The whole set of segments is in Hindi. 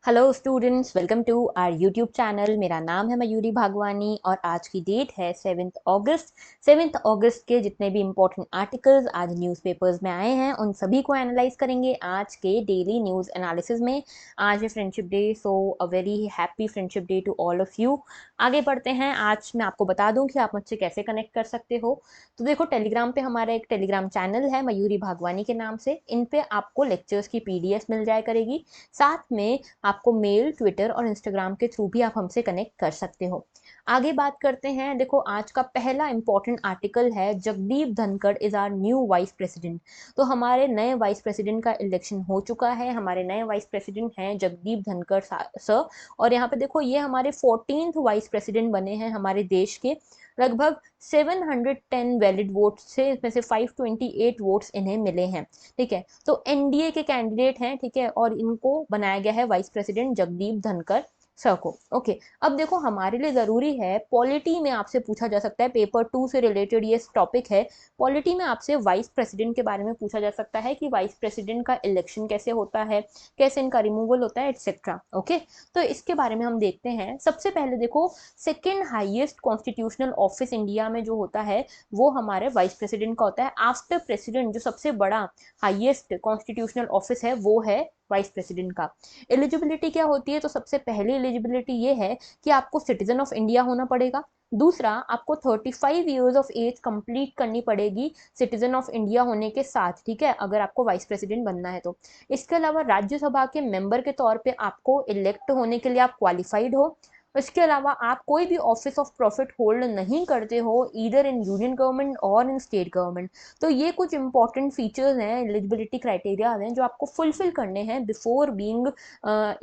Hello students, welcome to our YouTube channel. मेरा नाम है मयूरी भागवानी और आज की डेट है 7 अगस्त। 7 अगस्त के जितने भी इम्पोर्टेंट आर्टिकल्स आज न्यूज़पेपर्स में आए हैं उन सभी को एनालाइज करेंगे आज के डेली न्यूज़ एनालिसिस में। आज है friendship day, so a very happy friendship day to all of you. आगे बढ़ते हैं। आज मैं आपको बता दूं कि आप मुझसे कैसे कनेक्ट कर सकते हो। तो देखो, टेलीग्राम पे हमारा एक टेलीग्राम चैनल है मयूरी भागवानी के नाम से। इन पे आपको लेक्चर्स की पीडीएफ मिल जाया करेगी। साथ में आपको मेल, ट्विटर और इंस्टाग्राम के थ्रू भी आप हमसे कनेक्ट कर सकते हो। आगे बात करते हैं। देखो, आज का पहला इंपॉर्टेंट आर्टिकल है Jagdeep Dhankhar is our new vice president. तो हमारे नए वाइस प्रेसिडेंट का इलेक्शन हो चुका है। हमारे नए वाइस प्रेसिडेंट हैं जगदीप धनखड़ सर। और यहाँ पे देखो, ये हमारे 14th वाइस प्रेसिडेंट बने हैं हमारे देश के। लगभग 710 वैलिड वोट्स से इसमें से 528 वोट्स इन्हें मिले हैं। ठीक है, तो एनडीए के कैंडिडेट हैं। ठीक है, और इनको बनाया गया है vice president Jagdeep Dhankhar sir को। ओके, अब देखो, हमारे लिए ज़रूरी है, पॉलिटी में आपसे पूछा जा सकता है, पेपर 2 से रिलेटेड ये टॉपिक है। पॉलिटी में आपसे वाइस प्रेसिडेंट के बारे में पूछा जा सकता है कि वाइस प्रेसिडेंट का इलेक्शन कैसे होता है, कैसे इनका रिमूवल होता है, एटसेट्रा। ओके, तो इसके बारे में हम देखते हैं। सबसे पहले देखो, second highest constitutional office India में जो होता है वो हमारे वाइस प्रेसिडेंट का होता है। आफ्टर प्रेसिडेंट जो सबसे बड़ा हाईएस्ट कॉन्स्टिट्यूशनल ऑफिस है वो है वाइस प्रेसिडेंट का। एलिजिबिलिटी क्या होती है? तो सबसे पहली एलिजिबिलिटी ये है कि आपको सिटीजन ऑफ इंडिया होना पड़ेगा। दूसरा, आपको 35 ईयर्स ऑफ एज कंप्लीट करनी पड़ेगी सिटीजन ऑफ इंडिया होने के साथ। ठीक है, अगर आपको वाइस प्रेसिडेंट बनना है तो। इसके अलावा राज्यसभा के मेंबर के तौर पे आपको इलेक्ट होने के लिए आप क्वालिफाइड हो। इसके अलावा आप कोई भी ऑफिस ऑफ प्रॉफिट होल्ड नहीं करते हो, ईदर इन यूनियन गवर्नमेंट और इन स्टेट गवर्नमेंट। तो ये कुछ इंपॉर्टेंट फीचर्स हैं, एलिजिबिलिटी क्राइटेरिया हैं जो आपको फुलफिल करने हैं before being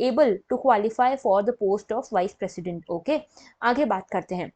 able to qualify for the post of vice president. Okay, आगे बात करते हैं।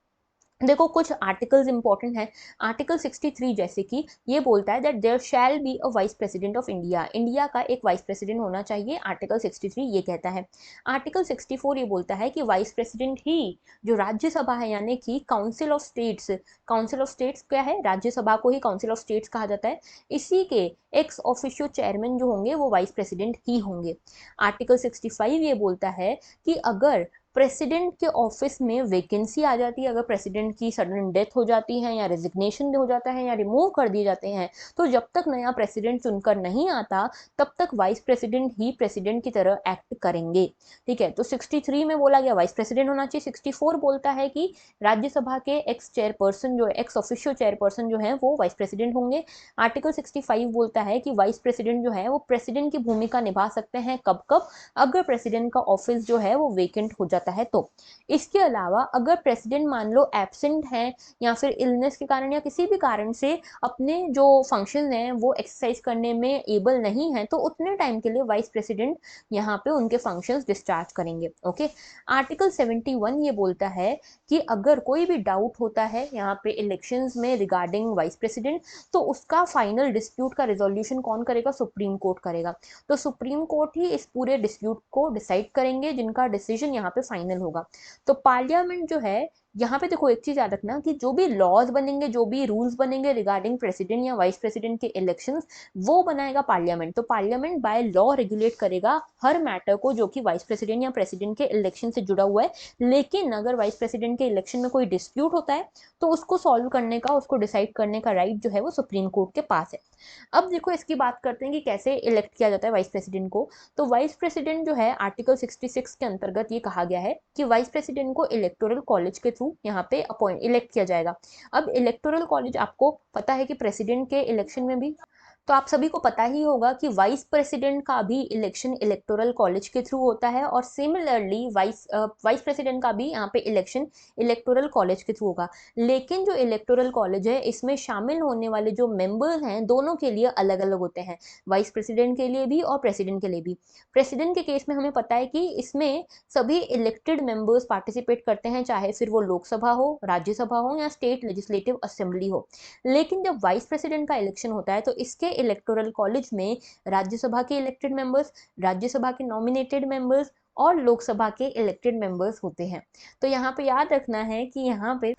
देखो, कुछ आर्टिकल्स इंपॉर्टेंट हैं। आर्टिकल 63 जैसे कि ये बोलता है that there shall be a vice president of India. India का एक वाइस प्रेसिडेंट होना चाहिए, आर्टिकल 63 ये कहता है। आर्टिकल 64 ये बोलता है कि वाइस प्रेसिडेंट ही जो राज्यसभा है, यानी कि council of states. Council of states क्या है? राज्यसभा को ही काउंसिल ऑफ स्टेट्स कहा जाता है। इसी के एक्स ऑफिशियो चेयरमैन जो होंगे वो वाइस प्रेसिडेंट ही होंगे। आर्टिकल 65 ये बोलता है कि अगर प्रेसिडेंट के ऑफिस में वैकेंसी आ जाती है, अगर प्रेसिडेंट की सडन डेथ हो जाती है या रेजिग्नेशन हो जाता है या रिमूव कर दिए जाते हैं, तो जब तक नया प्रेसिडेंट चुनकर नहीं आता तब तक वाइस प्रेसिडेंट ही प्रेसिडेंट की तरह एक्ट करेंगे। ठीक है, तो 63 में बोला गया वाइस प्रेसिडेंट होना चाहिए। 64 बोलता है कि राज्यसभा के एक्स चेयरपर्सन जो एक्स ऑफिशियल चेयरपर्सन जो है वो वाइस प्रेसिडेंट होंगे। आर्टिकल 65 बोलता है कि वाइस प्रेसिडेंट जो है वो प्रेसिडेंट की भूमिका निभा सकते हैं। कब कब? अगर प्रेसिडेंट का ऑफिस जो है वो वेकेंट हो जाता है तो। इसके अलावा अगर प्रेसिडेंट मान लो एब्सेंट है या फिर इलनेस के कारण या किसी भी कारण से अपने जो फंक्शन हैं वो एक्सरसाइज करने में एबल नहीं है, तो उतने टाइम के लिए वाइस प्रेसिडेंट यहाँ पे उनके फंक्शंस डिस्चार्ज करेंगे। ओके, आर्टिकल 71 ये बोलता है कि अगर कोई भी डाउट होता है यहाँ पे इलेक्शंस में रिगार्डिंग वाइस प्रेसिडेंट, तो उसका फाइनल डिस्प्यूट का रिजोल्यूशन कौन करेगा? सुप्रीम कोर्ट करेगा। तो सुप्रीम कोर्ट ही इस पूरे डिस्प्यूट को डिसाइड करेंगे, जिनका डिसीजन यहाँ पे फाइनल होगा। तो पार्लियामेंट जो है, यहाँ पे देखो एक चीज याद रखना कि जो भी लॉज बनेंगे, जो भी रूल्स बनेंगे रिगार्डिंग प्रेसिडेंट या वाइस प्रेसिडेंट के इलेक्शंस, वो बनाएगा पार्लियामेंट। तो पार्लियामेंट बाय लॉ रेगुलेट करेगा हर मैटर को जो कि वाइस प्रेसिडेंट या प्रेसिडेंट के इलेक्शन से जुड़ा हुआ है। लेकिन अगर वाइस प्रेसिडेंट के इलेक्शन में कोई डिस्प्यूट होता है तो उसको सॉल्व करने का, उसको डिसाइड करने का राइट जो है वो सुप्रीम कोर्ट के पास है। अब देखो, इसकी बात करते हैं कि कैसे इलेक्ट किया जाता है वाइस प्रेसिडेंट को। तो वाइस प्रेसिडेंट जो है, आर्टिकल 66 के अंतर्गत ये कहा गया है कि वाइस प्रेसिडेंट को इलेक्टोरल कॉलेज के थ्रू यहाँ पे अपॉइंट इलेक्ट किया जाएगा। अब इलेक्टोरल कॉलेज, आपको पता है कि प्रेसिडेंट के इलेक्शन में भी, तो आप सभी को पता ही होगा कि वाइस प्रेसिडेंट का भी इलेक्शन इलेक्टोरल कॉलेज के थ्रू होता है और सिमिलरली वाइस प्रेसिडेंट का भी यहाँ पे इलेक्शन इलेक्टोरल कॉलेज के थ्रू होगा। लेकिन जो इलेक्टोरल कॉलेज है, इसमें शामिल होने वाले जो मेंबर्स हैं दोनों के लिए अलग अलग होते हैं, वाइस प्रेसिडेंट के लिए भी और प्रेसिडेंट के लिए भी। प्रेसिडेंट के केस में हमें पता है कि इसमें सभी इलेक्टेड मेंबर्स पार्टिसिपेट करते हैं, चाहे फिर वो लोकसभा हो, राज्यसभा हो या स्टेट लेजिस्लेटिव असेंबली हो। लेकिन जब वाइस प्रेसिडेंट का इलेक्शन होता है तो इसके इलेक्टोरल कॉलेज में राज्यसभा के इलेक्टेड मेंबर्स, राज्यसभा के नॉमिनेटेड मेंबर्स और लोकसभा के इलेक्टेड मेंबर्स होते हैं। तो यहाँ पे याद रखना है कि यहाँ पे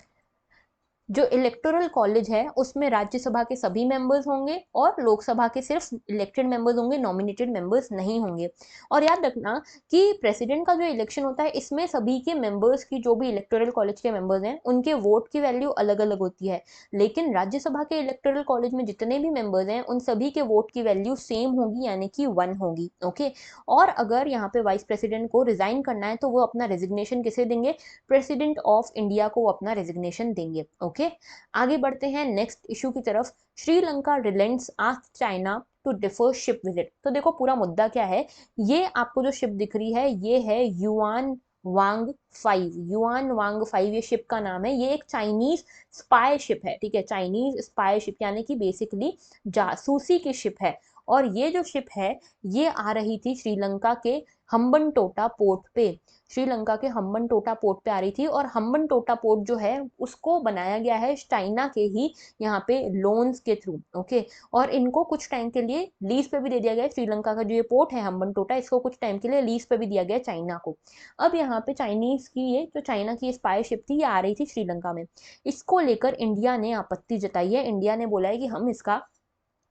जो इलेक्टोरल कॉलेज है उसमें राज्यसभा के सभी मेंबर्स होंगे और लोकसभा के सिर्फ इलेक्टेड मेंबर्स होंगे, नॉमिनेटेड मेंबर्स नहीं होंगे। और याद रखना कि प्रेसिडेंट का जो इलेक्शन होता है इसमें सभी के मेंबर्स की, जो भी इलेक्टोरल कॉलेज के मेंबर्स हैं उनके वोट की वैल्यू अलग अलग होती है, लेकिन राज्यसभा के इलेक्टोरल कॉलेज में जितने भी मेंबर्स हैं उन सभी के वोट की वैल्यू सेम होगी, यानी कि 1 होगी। ओके। और अगर यहाँ पे वाइस प्रेसिडेंट को रिजाइन करना है तो वो अपना रेजिग्नेशन किसे देंगे, प्रेसिडेंट ऑफ इंडिया को अपना रेजिग्नेशन देंगे। ओके। आगे बढ़ते हैं नेक्स्ट इशू की तरफ। Sri Lanka relents ask China to defer ship visit. तो देखो पूरा मुद्दा क्या है, ये आपको जो शिप दिख रही है ये है युआन वांग 5। युआन वांग 5 ये शिप का नाम है। ये एक चाइनीज स्पाई शिप है, ठीक है, चाइनीज स्पाई शिप यानी कि बेसिकली जासूसी की शिप है। और ये जो शिप है ये आ रही थी श्रीलंका के हम्बनटोटा पोर्ट पे। श्रीलंका के हम्बनटोटा पोर्ट पे आ रही थी, और हम्बनटोटा पोर्ट जो है उसको बनाया गया है चाइना के ही यहाँ पे लोन्स के थ्रू। ओके। और इनको कुछ टाइम के लिए लीज पे भी दे दिया गया है। श्रीलंका का जो ये पोर्ट है हम्बनटोटा, इसको कुछ टाइम के लिए लीज पे भी दिया गया है चाइना को। अब यहाँ पे चाइनीज की ये जो चाइना की स्पाई शिप थी ये आ रही थी श्रीलंका में। इसको लेकर इंडिया ने आपत्ति जताई है। इंडिया ने बोला है कि हम इसका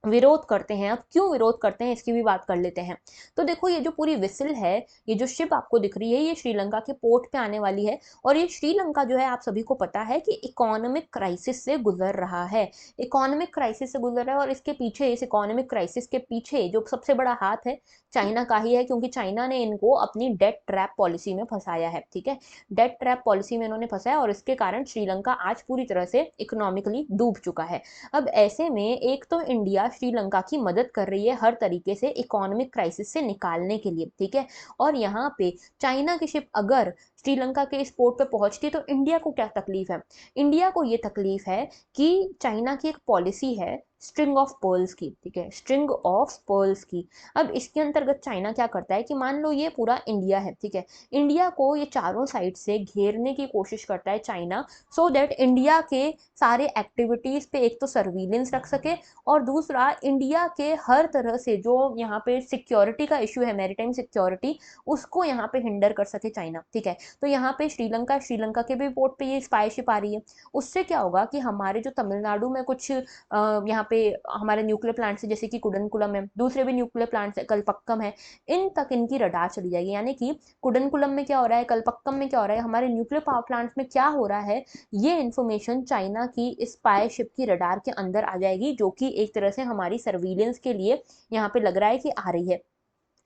विरोध करते हैं। अब क्यों विरोध करते हैं इसकी भी बात कर लेते हैं। तो देखो ये जो पूरी विसिल है, ये जो शिप आपको दिख रही है ये श्रीलंका के पोर्ट पे आने वाली है। और ये श्रीलंका जो है आप सभी को पता है कि इकोनॉमिक क्राइसिस से गुजर रहा है। इकोनॉमिक क्राइसिस से गुजर रहा है, और इसके पीछे, इस इकोनॉमिक क्राइसिस के पीछे जो सबसे बड़ा हाथ है चाइना का ही है, क्योंकि चाइना ने इनको अपनी डेट ट्रैप पॉलिसी में फंसाया है। ठीक है, डेट ट्रैप पॉलिसी में इन्होंने फंसाया और इसके कारण श्रीलंका आज पूरी तरह से इकोनॉमिकली डूब चुका है। अब ऐसे में एक तो इंडिया श्रीलंका की मदद कर रही है हर तरीके से इकोनॉमिक क्राइसिस से निकालने के लिए, ठीक है। और यहाँ पे चाइना की शिप अगर श्रीलंका के इस पोर्ट पे पहुंचती तो इंडिया को क्या तकलीफ है, इंडिया को ये तकलीफ है कि चाइना की एक पॉलिसी है स्ट्रिंग ऑफ पर्ल्स की, ठीक है, स्ट्रिंग ऑफ पर्ल्स की। अब इसके अंतर्गत चाइना क्या करता है कि मान लो ये पूरा इंडिया है, ठीक है, इंडिया को ये चारों साइड से घेरने की कोशिश करता है चाइना, सो दैट इंडिया के सारे एक्टिविटीज पे एक तो सर्विलेंस रख सके, और दूसरा इंडिया के हर तरह से जो यहाँ पे सिक्योरिटी का इशू है, मैरीटाइम सिक्योरिटी, उसको यहाँ पे हिंडर कर सके चाइना। ठीक है, तो यहाँ पे श्रीलंका के भी पोर्ट पे ये स्पाई शिप आ रही है। उससे क्या होगा कि हमारे जो तमिलनाडु में कुछ यहाँ पे हमारे न्यूक्लियर प्लांट्स है, जैसे कि कुडनकुलम है, दूसरे भी न्यूक्लियर प्लांट्स है, कलपक्कम है, इन तक इनकी रडार चली जाएगी। यानी कि कुडनकुलम में क्या हो रहा है, कलपक्कम में क्या हो रहा है, हमारे न्यूक्लियर पावर प्लांट्स में क्या हो रहा है, ये इन्फॉर्मेशन चाइना की स्पाई शिप की रडार के अंदर आ जाएगी, जो कि एक तरह से हमारी सर्विलेंस के लिए यहाँ पे लग रहा है कि आ रही है।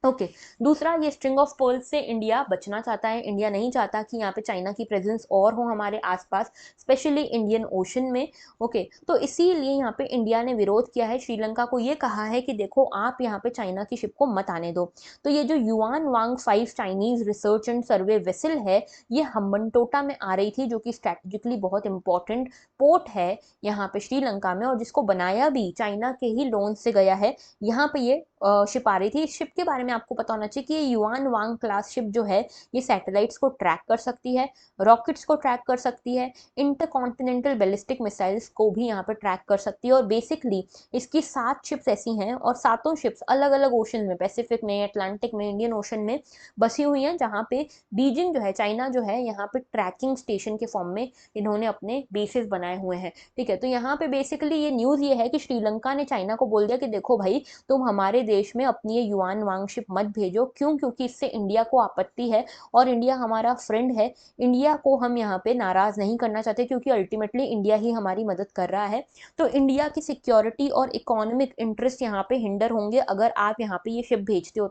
ओके। दूसरा, ये स्ट्रिंग ऑफ पर्ल्स से इंडिया बचना चाहता है। इंडिया नहीं चाहता कि यहाँ पे चाइना की प्रेजेंस और हो हमारे आसपास, स्पेशली इंडियन ओशन में। ओके, तो इसीलिए यहाँ पे इंडिया ने विरोध किया है, श्रीलंका को ये कहा है कि देखो आप यहाँ पे चाइना की शिप को मत आने दो। तो ये जो yuan Wang 5 Chinese research and survey vessel है, ये हम्बनटोटा में आ रही थी, जो कि स्ट्रेटेजिकली बहुत इंपॉर्टेंट पोर्ट है यहाँ पे श्रीलंका में, और जिसको बनाया भी चाइना के ही लोन से गया है। यहाँ पे ये शिप आ रही थी। इस शिप के बारे में आपको पता होना चाहिए कि ये युआन वांग क्लास शिप जो है ये सैटेलाइट्स को ट्रैक कर सकती है, रॉकेट्स को ट्रैक कर सकती है, इंटरकॉन्टिनेंटल बैलिस्टिक मिसाइल्स को भी यहाँ पे ट्रैक कर सकती है। और बेसिकली इसकी 7 शिप्स ऐसी हैं, और सातों शिप्स अलग अलग ओशन में, पैसिफिक में, अटलांटिक में, इंडियन ओशन में बसी हुई हैं, जहाँ पे बीजिंग जो है, चाइना जो है, यहाँ पे ट्रैकिंग स्टेशन के फॉर्म में इन्होंने अपने बेसिस बनाए हुए हैं। ठीक है, तो यहाँ पे बेसिकली ये न्यूज़ ये है कि श्रीलंका ने चाइना को बोल दिया कि देखो भाई, तुम हमारे देश में अपनी ये युआन वांग शिप मत भेजो। क्यों? क्योंकि इससे इंडिया को आपत्ति है, और इंडिया हमारा फ्रेंड है। इंडिया को हम यहाँ पे नाराज नहीं करना चाहते, क्योंकि अल्टीमेटली इंडिया ही हमारी मदद कर रहा है। तो इंडिया की सिक्योरिटी और इकोनॉमिक इंटरेस्ट यहाँ पे हिंडर होंगे अगर आप यहाँ पे ये शिप भेजते हो।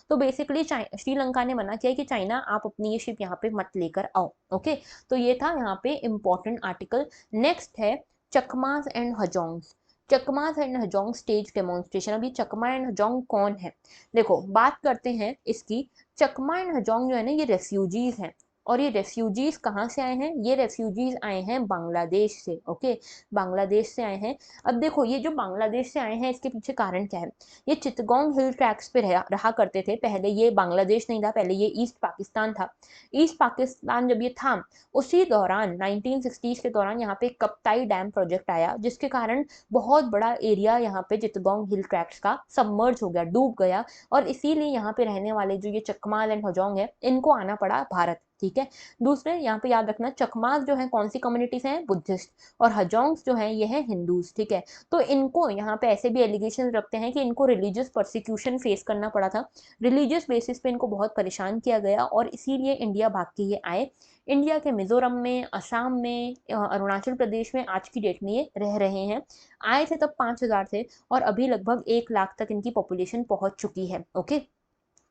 तो बेसिकली श्रीलंका ने मना किया कि चाइना आप अपनी ये शिप यहाँ पे मत लेकर आओ। ओके, तो ये था यहाँ पे इंपॉर्टेंट आर्टिकल। नेक्स्ट है Chakmas and Hajongs. Chakmas and Hajong stage demonstration. अभी चकमा एंड हजोंग कौन है, देखो बात करते हैं इसकी। चकमा एंड हजोंग जो है ना, ये रेफ्यूजीज हैं। और ये रेफ्यूजीज कहाँ से आए हैं, ये रेफ्यूजीज आए हैं बांग्लादेश से। ओके, बांग्लादेश से आए हैं। अब देखो ये जो बांग्लादेश से आए हैं इसके पीछे कारण क्या है। ये चित्तगोंग हिल ट्रैक्स पे रहा करते थे पहले। ये बांग्लादेश नहीं था, पहले ये ईस्ट पाकिस्तान था। ईस्ट पाकिस्तान जब ये था, उसी दौरान 1960s के दौरान यहाँ पे कप्ताई डैम प्रोजेक्ट आया, जिसके कारण बहुत बड़ा एरिया यहाँ पे चित्तगोंग हिल ट्रैक्स का सबमर्ज हो गया, डूब गया। और इसीलिए यहाँ पे रहने वाले जो ये चकमाल एंड हजोंग है, इनको आना पड़ा भारत। ठीक है। दूसरे यहाँ पे याद रखना, चकमास जो है कौन सी कम्युनिटीज हैं, बुद्धिस्ट, और हजोंग्स जो हैं ये हैं हिंदूज, ठीक है। तो इनको यहाँ पे ऐसे भी एलिगेशन रखते हैं कि इनको रिलीजियस परसिक्यूशन फेस करना पड़ा था, रिलीजियस बेसिस पे इनको बहुत परेशान किया गया और इसीलिए इंडिया भाग के ये आए। इंडिया के मिजोरम में, असम में, अरुणाचल प्रदेश में आज की डेट में ये रह रहे हैं। आए थे तब 5,000 थे और अभी लगभग 1 लाख तक इनकी पॉपुलेशन पहुंच चुकी है। ओके,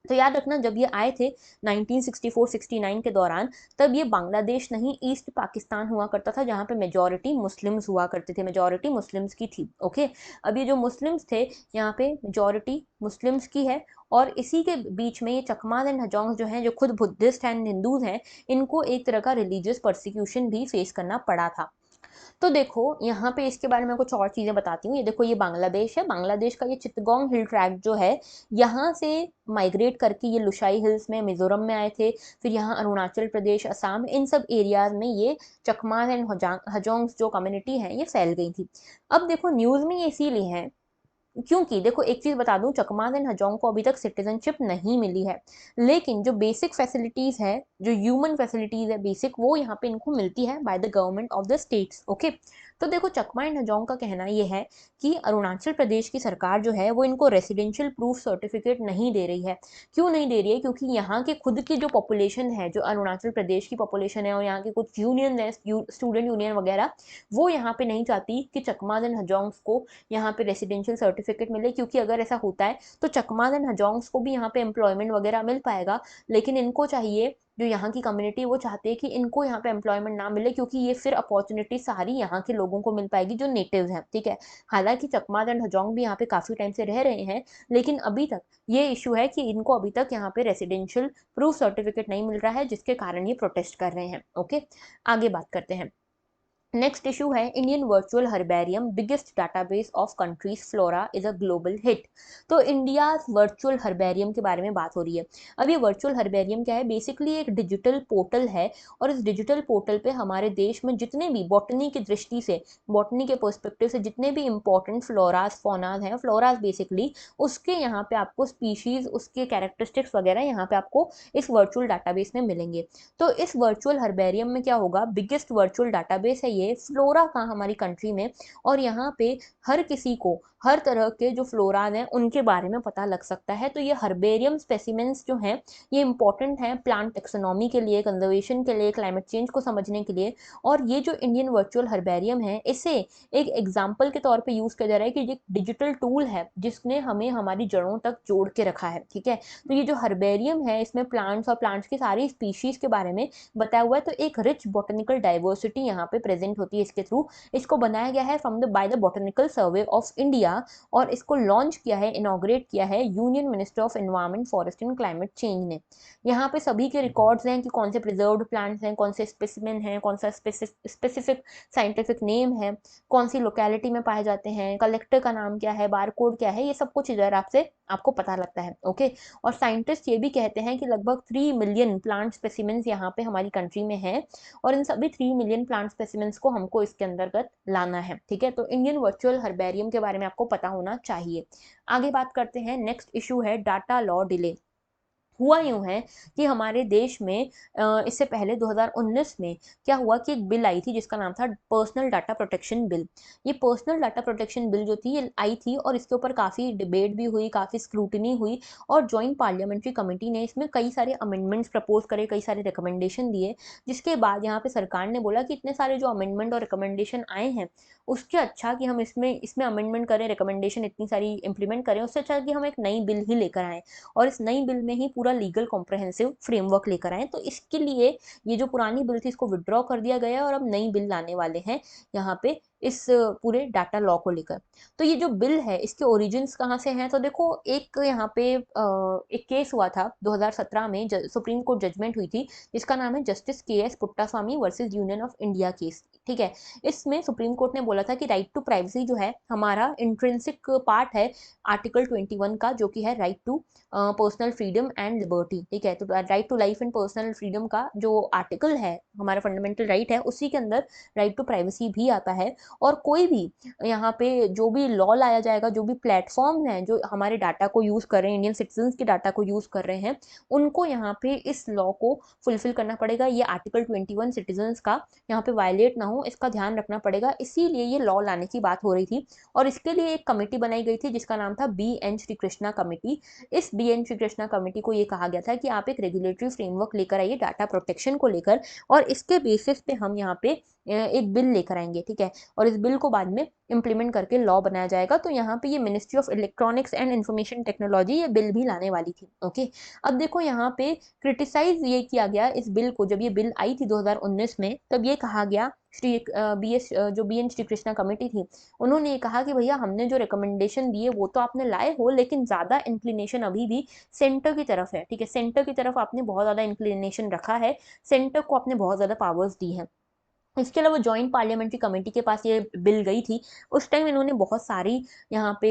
तो याद रखना जब ये आए थे 1964-69 के दौरान, तब ये बांग्लादेश नहीं ईस्ट पाकिस्तान हुआ करता था, जहाँ पे मेजॉरिटी मुस्लिम्स हुआ करते थे, मेजॉरिटी मुस्लिम्स की थी। ओके, अब ये जो मुस्लिम्स थे यहाँ पे मेजॉरिटी मुस्लिम्स की है और इसी के बीच में ये चकमास एंड हजोंग्स जो हैं, जो खुद बुद्धिस्ट एंड हिंदूज हैं, इनको एक तरह का रिलीजियस परसिक्यूशन भी फेस करना पड़ा था। तो देखो यहाँ पे इसके बारे में कुछ और चीज़ें बताती हूँ। ये देखो, ये बांग्लादेश है, बांग्लादेश का ये चित्तगोंग हिल ट्रैक्ट जो है, यहाँ से माइग्रेट करके ये लुशाई हिल्स में मिजोरम में आए थे, फिर यहाँ अरुणाचल प्रदेश, असम, इन सब एरियाज में ये चकमास एंड हजोंग्स जो कम्युनिटी है ये फैल गई थी। अब देखो न्यूज़ में ये इसीलिए है क्योंकि देखो एक चीज बता दूं, चकमास एंड हजोंग को अभी तक सिटीजनशिप नहीं मिली है, लेकिन जो बेसिक फैसिलिटीज है, जो ह्यूमन फैसिलिटीज है बेसिक, वो यहाँ पे इनको मिलती है by the government of the states. Okay, तो देखो चकमा एंड हजोंग का कहना ये है कि अरुणाचल प्रदेश की सरकार जो है वो इनको रेसिडेंशियल प्रूफ सर्टिफिकेट नहीं दे रही है। क्यों नहीं दे रही है? क्योंकि यहाँ के खुद की जो पॉपुलेशन है, जो अरुणाचल प्रदेश की पॉपुलेशन है और यहाँ के कुछ यूनियन है, स्टूडेंट यूनियन वगैरह, वो यहाँ पे नहीं चाहती कि चकमास एंड हजोंग्स को यहाँ पे रेसिडेंशियल सर्टिफिकेट मिले, क्योंकि अगर ऐसा होता है तो चकमास एंड हजोंग्स को भी यहाँ पे एम्प्लॉयमेंट वगैरह मिल पाएगा, लेकिन इनको चाहिए, जो यहाँ की कम्युनिटी वो चाहते हैं कि इनको यहाँ पे एम्प्लॉयमेंट ना मिले, क्योंकि ये फिर अपॉर्चुनिटी सारी यहाँ के लोगों को मिल पाएगी जो नेटिव्स हैं। ठीक है, हालांकि चकमास एंड हजोंग भी यहाँ पे काफी टाइम से रह रहे हैं, लेकिन अभी तक ये इशू है कि इनको अभी तक यहाँ पे रेसिडेंशियल प्रूफ सर्टिफिकेट नहीं मिल रहा है, जिसके कारण ये प्रोटेस्ट कर रहे हैं। ओके, आगे बात करते हैं। नेक्स्ट इशू है Indian virtual herbarium biggest database of countries flora is a global hit. तो इंडिया वर्चुअल हर्बेरियम के बारे में बात हो रही है। अब ये वर्चुअल हर्बेरियम क्या है? बेसिकली एक डिजिटल पोर्टल है और इस डिजिटल पोर्टल पे हमारे देश में जितने भी बॉटनी की दृष्टि से, बॉटनी के पर्सपेक्टिव से जितने भी इंपॉर्टेंट फ्लोराज फोनाज हैं, फ्लोराज बेसिकली, उसके यहाँ पे आपको स्पीशीज, उसके कैरेक्टरिस्टिक्स वगैरह यहाँ पे आपको इस वर्चुअल डाटाबेस में मिलेंगे। तो इस वर्चुअल हर्बेरियम में क्या होगा? बिगेस्ट वर्चुअल डाटाबेस है ये फ्लोरा का हमारी कंट्री में, और यहाँ पे हर किसी को हर तरह के जो फ्लोराज हैं उनके बारे में पता लग सकता है। तो ये हर्बेरियम स्पेसिमेंस जो हैं ये इंपॉर्टेंट हैं प्लांट टेक्सोनॉमी के लिए, कंजर्वेशन के लिए, क्लाइमेट चेंज को समझने के लिए। और ये जो इंडियन वर्चुअल हर्बेरियम है, इसे एक एग्जाम्पल के तौर पे यूज किया जा रहा है कि ये डिजिटल टूल है जिसने हमें हमारी जड़ों तक जोड़ के रखा है। ठीक है, तो ये जो हर्बेरियम है इसमें प्लांट्स और प्लांट्स की सारी स्पीशीज के बारे में बताया हुआ है। तो एक रिच बॉटनिकल डाइवर्सिटी यहाँ पे प्रेजेंट होती है इसके थ्रू। इसको बनाया गया है from the by the botanical survey of India, और इसको लॉन्च किया है, इनॉग्रेट किया है union minister of environment, forest and climate change ने। यहाँ पे सभी के रिकॉर्ड्स हैं कि कौन से प्रिजर्व्ड प्लांट्स हैं, कौन से स्पेसिमेन हैं, कौन सा स्पेसिफिक साइंटिफिक नेम है, कौन सी लोकेलिटी में पाए जाते हैं, कलेक्टर का नाम क्या है, बारकोड क्या है, ये सब कुछ इधर आपसे आपको पता लगता है। ओके, और साइंटिस्ट ये भी कहते हैं कि लगभग 3 मिलियन प्लांट स्पेसिमेंस यहाँ पे हमारी कंट्री में है, और इन सभी 3 मिलियन प्लांट स्पेसिमेंस को हमको इसके अंतर्गत लाना है। ठीक है, तो इंडियन वर्चुअल हर्बेरियम के बारे में आपको पता होना चाहिए। आगे बात करते हैं। नेक्स्ट इशू है डाटा लॉ डिले। हुआ यूं है कि हमारे देश में इससे पहले 2019 में क्या हुआ कि एक बिल आई थी जिसका नाम था पर्सनल डाटा प्रोटेक्शन बिल। ये पर्सनल डाटा प्रोटेक्शन बिल जो थी ये आई थी और इसके ऊपर काफ़ी डिबेट भी हुई, काफ़ी स्क्रूटनी हुई, और जॉइंट पार्लियामेंट्री कमेटी ने इसमें कई सारे अमेंडमेंट्स प्रपोज करे, कई सारे रिकमेंडेशन दिए। जिसके बाद यहाँ पे सरकार ने बोला कि इतने सारे जो अमेंडमेंट और रिकमेंडेशन आए हैं, उसके अच्छा कि हम इसमें इसमें अमेंडमेंट करें, रिकमेंडेशन इतनी सारी इंप्लीमेंट करें, उससे अच्छा कि हम एक नई बिल ही लेकर आएँ और इस नई बिल में ही पूरा लीगल कॉम्प्रहेंसिव फ्रेमवर्क लेकर आए। तो इसके लिए ये जो पुरानी बिल थी इसको विड्रॉ कर दिया गया है और अब नई बिल लाने वाले हैं यहाँ पे इस पूरे डाटा लॉ को लेकर। तो ये जो बिल है इसके ओरिजिन्स कहाँ से हैं? तो देखो, एक यहाँ पे एक केस हुआ था 2017 में, सुप्रीम कोर्ट जजमेंट हुई थी जिसका नाम है justice KS Puttaswamy versus union of India case. ठीक है, इसमें सुप्रीम कोर्ट ने बोला था कि राइट टू प्राइवेसी जो है हमारा इंट्रिंसिक पार्ट है आर्टिकल 21 का, जो कि है right to personal freedom and liberty. ठीक है, तो right to life and personal freedom का जो आर्टिकल है, हमारा फंडामेंटल राइट है, उसी के अंदर राइट टू प्राइवेसी भी आता है। और कोई भी यहाँ पे जो भी लॉ लाया जाएगा, जो भी प्लेटफॉर्म हैं जो हमारे डाटा को यूज़ कर रहे हैं, इंडियन सिटीजन्स के डाटा को यूज़ कर रहे हैं, उनको यहाँ पे इस लॉ को फुलफिल करना पड़ेगा। ये आर्टिकल 21 सिटीजन्स का यहाँ पे वायलेट ना हो, इसका ध्यान रखना पड़ेगा, इसीलिए ये लॉ लाने की बात हो रही थी। और इसके लिए एक कमेटी बनाई गई थी जिसका नाम था बी.एन. श्री कृष्णा कमेटी। इस बी.एन. श्री कृष्णा कमेटी को ये कहा गया था कि आप एक रेगुलेटरी फ्रेमवर्क लेकर आइए डाटा प्रोटेक्शन को लेकर, और इसके बेसिस पे हम यहाँ पे एक बिल लेकर आएंगे, ठीक है, और इस बिल को बाद में इम्प्लीमेंट करके लॉ बनाया जाएगा। तो यहाँ पे ये ministry of electronics and information technology ये बिल भी लाने वाली थी। ओके, अब देखो यहाँ पे क्रिटिसाइज ये किया गया इस बिल को, जब ये बिल आई थी 2019 में, तब ये कहा गया, श्री जो बी.एन. श्री कृष्णा कमेटी थी, उन्होंने ये कहा कि भैया हमने जो रिकमेंडेशन दिए वो तो आपने लाए हो, लेकिन ज़्यादा इंक्लिनेशन अभी भी सेंटर की तरफ है, ठीक है, सेंटर की तरफ आपने बहुत ज़्यादा इंक्लिनेशन रखा है, सेंटर को आपने बहुत ज़्यादा पावर्स दी हैं। इसके अलावा जॉइंट पार्लियामेंट्री कमेटी के पास ये बिल गई थी, उस टाइम इन्होंने बहुत सारी यहाँ पे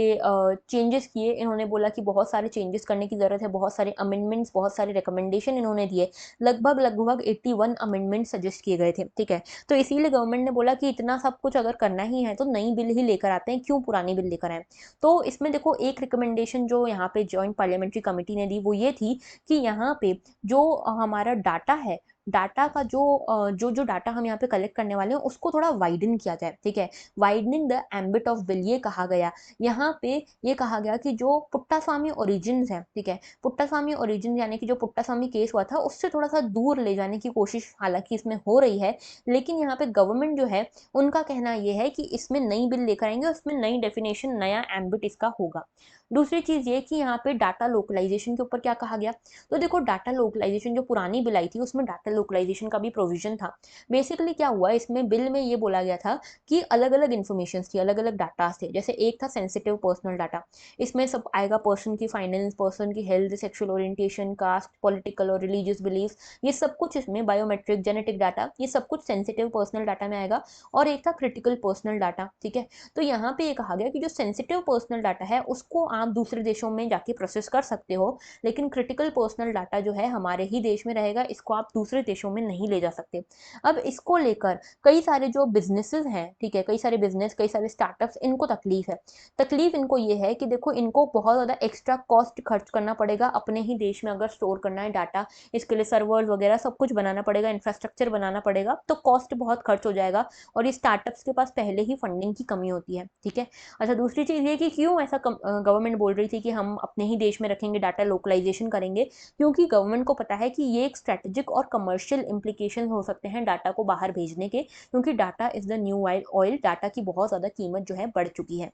चेंजेस किए, इन्होंने बोला कि बहुत सारे चेंजेस करने की ज़रूरत है, बहुत सारे अमेंडमेंट्स, बहुत सारे रिकमेंडेशन इन्होंने दिए, लगभग 81 अमेंडमेंट सजेस्ट किए गए थे, ठीक है। तो इसीलिए गवर्नमेंट ने बोला कि इतना सब कुछ अगर करना ही है तो नई बिल ही लेकर आते हैं, क्यों पुरानी बिल लेकर आए। तो इसमें देखो एक रिकमेंडेशन जो यहाँ पे जॉइंट पार्लियामेंट्री कमेटी ने दी वो ये थी कि यहाँ पे जो हमारा डाटा है, डाटा का जो डाटा हम यहाँ पे कलेक्ट करने वाले हैं उसको थोड़ा वाइडन किया जाए, ठीक है, widening the ambit of bill ये कहा गया। यहाँ पे ये कहा गया कि जो पुट्टास्वामी ओरिजिन्स है, ठीक है, पुट्टास्वामी ओरिजिन यानी कि जो पुट्टास्वामी केस हुआ था उससे थोड़ा सा दूर ले जाने की कोशिश हालांकि इसमें हो रही है, लेकिन यहाँ पे गवर्नमेंट जो है उनका कहना ये है कि इसमें नई बिल लेकर आएंगे, उसमें नई डेफिनेशन, नया एम्बिट इसका होगा। दूसरी चीज ये कि यहाँ पे डाटा लोकलाइजेशन के ऊपर क्या कहा गया, तो देखो डाटा लोकलाइजेशन जो पुरानी बिल आई थी उसमें डाटा लोकलाइजेशन का भी प्रोविजन था। बेसिकली क्या हुआ इसमें बिल में ये बोला गया था कि अलग अलग इन्फॉर्मेशन थी, अलग अलग डाटा थे, जैसे एक था सेंसिटिव पर्सनल डाटा, इसमें सब आएगा पर्सन की फाइनेंस, पर्सन की health, sexual orientation, caste, political और रिलीजियस बिलीफ, ये सब कुछ इसमें, बायोमेट्रिक, जेनेटिक डाटा, ये सब कुछ सेंसिटिव पर्सनल डाटा में आएगा। और एक था क्रिटिकल पर्सनल डाटा, ठीक है। तो यहाँ पे ये कहा गया कि जो सेंसिटिव पर्सनल डाटा है उसको आप दूसरे देशों में जाके प्रोसेस कर सकते हो, लेकिन क्रिटिकल पर्सनल डाटा जो है हमारे ही देश में रहेगा, इसको आप दूसरे देशों में नहीं ले जा सकते। अब इसको लेकर कई सारे जो बिजनेसेस हैं, ठीक है, कई सारे बिजनेस, कई सारे स्टार्टअप्स, इनको तकलीफ है। तकलीफ इनको ये है कि देखो इनको बहुत ज़्यादा एक्स्ट्रा कॉस्ट खर्च करना पड़ेगा अपने ही देश में अगर स्टोर करना है डाटा, इसके लिए सर्वर्स वगैरह सब कुछ बनाना पड़ेगा, इंफ्रास्ट्रक्चर बनाना पड़ेगा, तो कॉस्ट बहुत खर्च हो जाएगा, और ये स्टार्टअप्स के पास पहले ही फंडिंग की कमी होती है, ठीक है। अच्छा, दूसरी चीज़ ये कि क्यों ऐसा गवर्नमेंट बोल रही थी कि हम अपने ही देश में रखेंगे, डाटा लोकलाइजेशन करेंगे, क्योंकि गवर्नमेंट को पता है कि ये एक स्ट्रेटेजिक और कमर्शियल इंप्लीकेशन हो सकते हैं डाटा को बाहर भेजने के, क्योंकि data is the new oil, data की बहुत ज़्यादा कीमत जो है बढ़ चुकी है।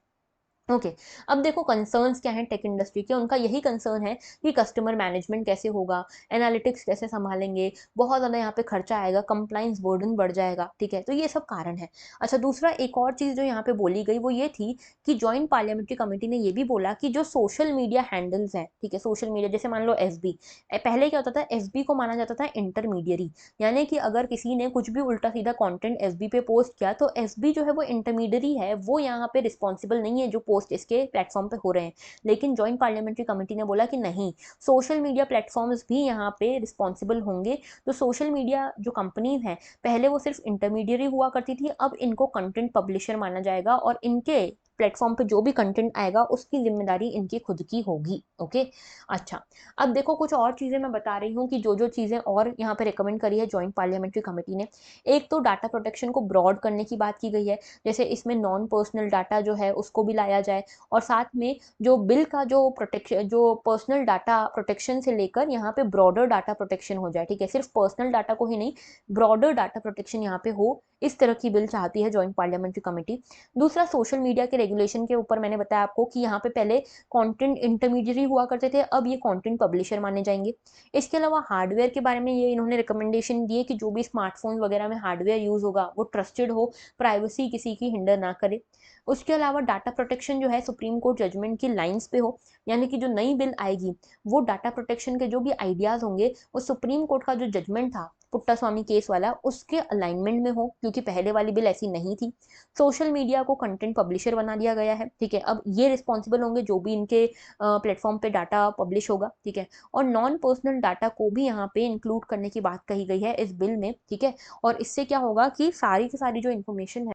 ओके, अब देखो कंसर्न्स क्या हैं टेक इंडस्ट्री के, उनका यही कंसर्न है कि कस्टमर मैनेजमेंट कैसे होगा, एनालिटिक्स कैसे संभालेंगे, बहुत ज़्यादा यहाँ पे खर्चा आएगा, कंप्लाइंस बर्डन बढ़ जाएगा, ठीक है, तो ये सब कारण है। अच्छा, दूसरा एक और चीज़ जो यहाँ पे बोली गई वो ये थी कि जॉइंट पार्लियामेंट्री कमेटी ने ये भी बोला कि जो सोशल मीडिया हैंडल्स हैं, ठीक है, सोशल मीडिया जैसे मान लो FB, पहले क्या होता था, FB को माना जाता था इंटरमीडियरी, यानी कि अगर किसी ने कुछ भी उल्टा सीधा कंटेंट FB पे पोस्ट किया तो FB जो है वो इंटरमीडियरी है, वो यहाँ पे रिस्पॉन्सिबल नहीं है जो पोस्ट इसके प्लेटफॉर्म पे हो रहे हैं। लेकिन जॉइंट पार्लियामेंट्री कमेटी ने बोला कि नहीं, सोशल मीडिया प्लेटफॉर्म्स भी यहाँ पे रिस्पॉन्सिबल होंगे। तो सोशल मीडिया जो कंपनीज हैं, पहले वो सिर्फ इंटरमीडियरी हुआ करती थी, अब इनको कंटेंट पब्लिशर माना जाएगा, और इनके प्लेटफॉर्म पे जो भी कंटेंट आएगा उसकी जिम्मेदारी इनकी खुद की होगी। ओके, अच्छा, अब देखो कुछ और चीज़ें मैं बता रही हूँ कि जो जो चीज़ें और यहाँ पे रिकमेंड करी है जॉइंट पार्लियामेंट्री कमेटी ने। एक तो डाटा प्रोटेक्शन को ब्रॉड करने की बात की गई है, जैसे इसमें नॉन पर्सनल डाटा जो है उसको भी लाया जाए, और साथ में जो बिल का जो प्रोटेक्शन, जो पर्सनल डाटा प्रोटेक्शन से लेकर यहाँ पे ब्रॉडर डाटा प्रोटेक्शन हो जाए, ठीक है, सिर्फ पर्सनल डाटा को ही नहीं, ब्रॉडर डाटा प्रोटेक्शन यहाँ पे हो, इस तरह की बिल चाहती है जॉइंट पार्लियामेंट्री कमेटी। दूसरा, सोशल मीडिया के रेगुलेशन के ऊपर मैंने बताया आपको कि यहाँ पे पहले कंटेंट इंटरमीडियरी हुआ करते थे, अब ये कंटेंट पब्लिशर माने जाएंगे। इसके अलावा हार्डवेयर के बारे में ये इन्होंने रिकमेंडेशन दिए कि जो भी स्मार्टफोन वगैरह में हार्डवेयर यूज़ होगा वो ट्रस्टेड हो, प्राइवेसी किसी की हिंडर ना करे। उसके अलावा डाटा प्रोटेक्शन जो है सुप्रीम कोर्ट जजमेंट की लाइंस पे हो, यानी कि जो नई बिल आएगी वो डाटा प्रोटेक्शन के जो भी आइडियाज़ होंगे वो सुप्रीम कोर्ट का जो जजमेंट था पुट्टास्वामी केस वाला उसके अलाइनमेंट में हो, क्योंकि पहले वाली बिल ऐसी नहीं थी। सोशल मीडिया को कंटेंट पब्लिशर बना दिया गया है, ठीक है, अब ये रिस्पॉन्सिबल होंगे जो भी इनके प्लेटफॉर्म पे डाटा पब्लिश होगा, ठीक है, और नॉन पर्सनल डाटा को भी यहाँ पे इंक्लूड करने की बात कही गई है इस बिल में, ठीक है। और इससे क्या होगा कि सारी की सारी जो इन्फॉर्मेशन है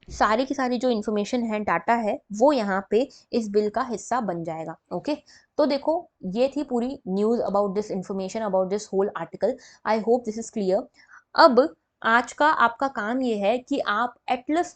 सारी की सारी जो इन्फॉर्मेशन है, डाटा है, वो यहाँ पे इस बिल का हिस्सा बन जाएगा। ओके, तो देखो ये थी पूरी news about this information, about this whole article. I hope this is clear. अब आज का आपका काम ये है कि आप एटलस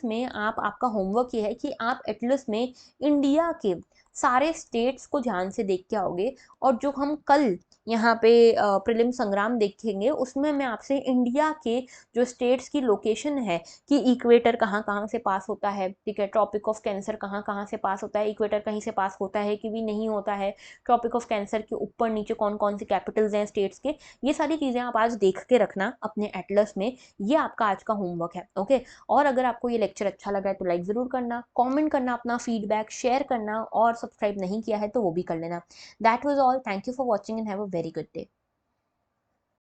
में आपका होमवर्क ये है कि आप एटलस में इंडिया के सारे स्टेट्स को ध्यान से देख के आओगे, और जो हम कल यहाँ पे प्रीलिम संग्राम देखेंगे उसमें मैं आपसे इंडिया के जो स्टेट्स की लोकेशन है कि इक्वेटर कहाँ कहाँ से पास होता है, ठीक है, ट्रॉपिक ऑफ कैंसर कहाँ कहाँ से पास होता है, इक्वेटर कहीं से पास होता है कि भी नहीं होता है, ट्रॉपिक ऑफ कैंसर के ऊपर नीचे कौन कौन सी कैपिटल्स हैं स्टेट्स के, ये सारी चीज़ें आप आज देख के रखना अपने एटलस में। ये आपका आज का होमवर्क है। ओके, और अगर आपको ये लेक्चर अच्छा लगा है तो लाइक ज़रूर करना, कमेंट करना, अपना फीडबैक शेयर करना, और सब्सक्राइब नहीं किया है तो वो भी कर लेना। That was all, thank you for watching and have a very good day.